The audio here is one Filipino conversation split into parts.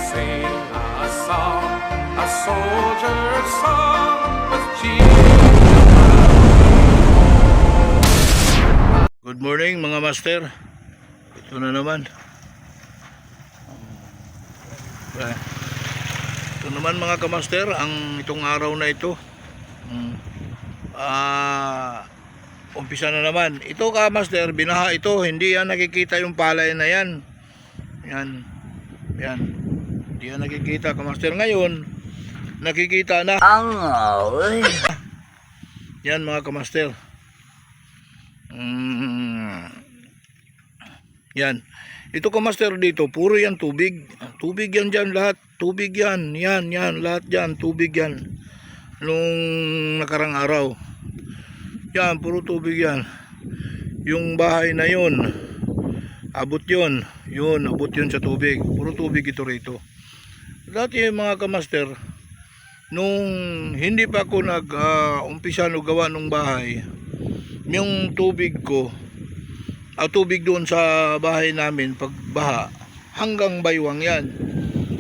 sing a song, a soldier's song with Jesus. Good morning mga master. Ito na naman. Ito naman mga kamaster, ang itong araw na ito. Umpisa na naman. Ito kamaster, binaha ito. Hindi yan nakikita yung palay na yan. Yan. Yan. Hindi yan nakikita kamaster. Ngayon, nakikita na. Yan mga kamaster. Yan. Ito kamaster dito, puro yan tubig. Tubig yan dyan lahat. Tubig yan. Yan. Lahat yan. Tubig yan. Nung nakarang araw. Yan. Puro tubig yan. Yung bahay na yun. Abot yun. Yun. Abot yun sa tubig. Puro tubig ito rito. Dati mga kamaster, nung hindi pa ako umpisa no gawa ng bahay, yung tubig ko, tubig doon sa bahay namin pag baha, hanggang baywang yan.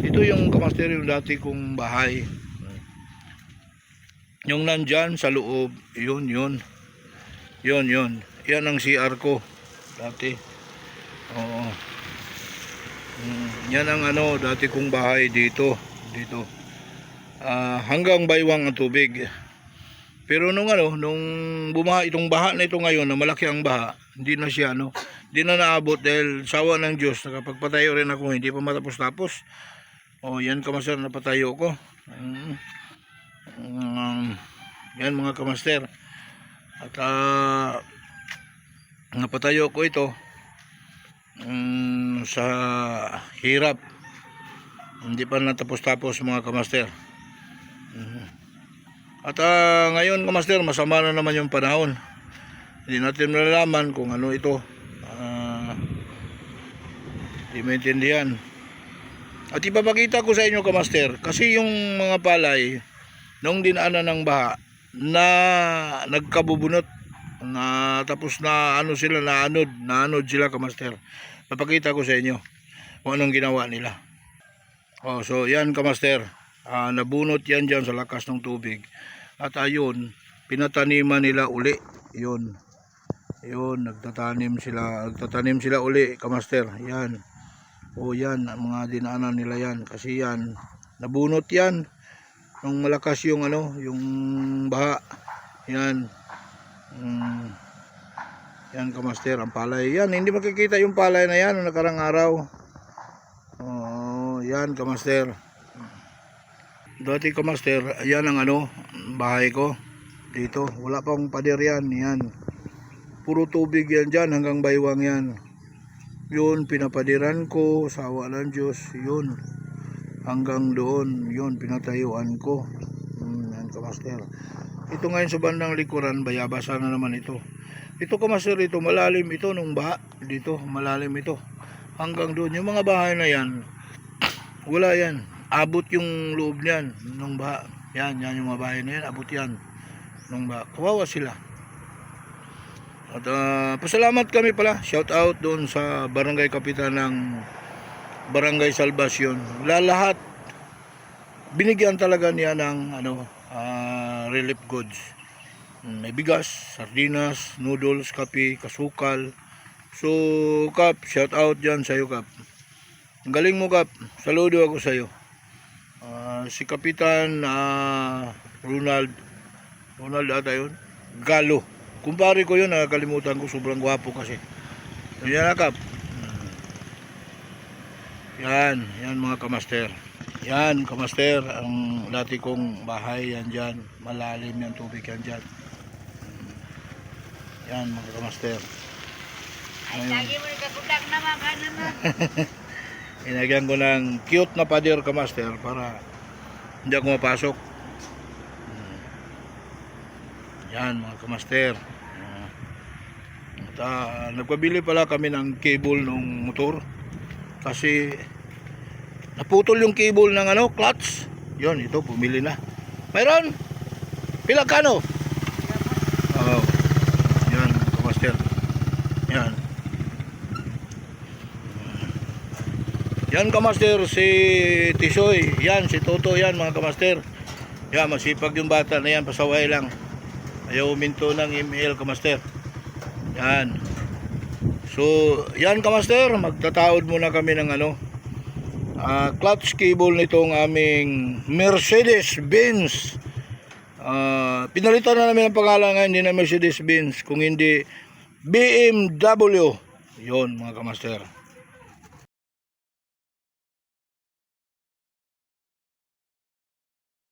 Ito yung kamaster yung dati kong bahay. Yung nandyan sa loob, yun. Yan ang CR ko dati. Oo. Yan ang dati kong bahay dito. Hanggang baywang ang tubig. Pero nung bumaha itong baha na ito ngayon, na malaki ang baha, hindi na siya hindi na naabot dahil sawa ng Diyos. Nakapagpatayo rin ako, hindi pa matapos-tapos. Yan kamaster, napatayo ko. Yan mga kamaster. At napatayo ko ito sa hirap. Hindi pa natapos-tapos mga kamaster. At ngayon kamaster, masama na naman yung panahon. Hindi natin malalaman kung ano ito. Hindi maintindihan. At ipapakita ko sa inyo kamaster, kasi yung mga palay nung dinaanan ng baha na nagkabubunot, na tapos na sila, naanod sila kamaster. Papakita ko sa inyo kung anong ginawa nila. So yan kamaster, nabunot yan dyan sa lakas ng tubig. At ayun, pinataniman nila uli. Yun, nagtatanim sila uli kamaster. Yan. Yan, ang mga dinaanan nila yan. Kasi yan, nabunot yan nung malakas yung yung baha. Yan. Yan kamaster, ang palay. Yan, hindi makikita yung palay na yan nung nakarang araw. Yan kamaster. Dati kamaster, yan ang bahay ko dito. Wala pang pader yan. Yan. Puro tubig yan dyan hanggang baywang yan. Yun, pinapadiran ko, sawa ng Diyos. Yun, hanggang doon. Yun, pinatayuan ko. Yan kamaster. Ito ngayon sa bandang likuran, bayabasa na naman ito. Ito kamaster, ito malalim ito nung baha. Dito, malalim ito. Hanggang doon. Yung mga bahay na yan, wala yan. Abot yung loob niyan nung baha. Yan yung mga bahay na yan. Abot yan nung baha. Kawawa sila. At pasalamat kami pala. Shout out doon sa barangay kapitan ng Barangay Salvacion. Lahat binigyan talaga niya ng relief goods. May bigas, sardinas, noodles, kape, kasukal. So Kap, shout out dyan sa'yo Kap. Ang galing mo Kap. Saludo ako sa'yo. Si Kapitan Ronald ata yun, Galo. Kumpare ko yun, nakakalimutan ko, sobrang gwapo kasi. Yan Kap. Yan mga kamaster. Yan kamaster, ang dati kong bahay yan dyan. Malalim yung tubig yan dyan. Yan mga kamaster. Ay, lagi mo ikakudak naman ka naman. Inagyan ko ng cute na pader kamaster para hindi ako mapasok. Yan mga kamaster. At nagpabili pala kami ng cable ng motor kasi naputol yung cable ng clutch. Yun, ito pumili na. Mayroon? Pila kano? Yan kamaster. Yan. Yan kamaster, si Tisoy. Yan, si Toto yan mga kamaster. Yan, masipag yung bata na yan, pasaway lang. Ayaw uminto ng email kamaster. Yan. So, yan kamaster, magtataod muna kami ng clutch cable nitong aming Mercedes-Benz. Pinalitan na namin ang pangalan ngayon, hindi na Mercedes-Benz, kung hindi BMW. Yon mga kamaster.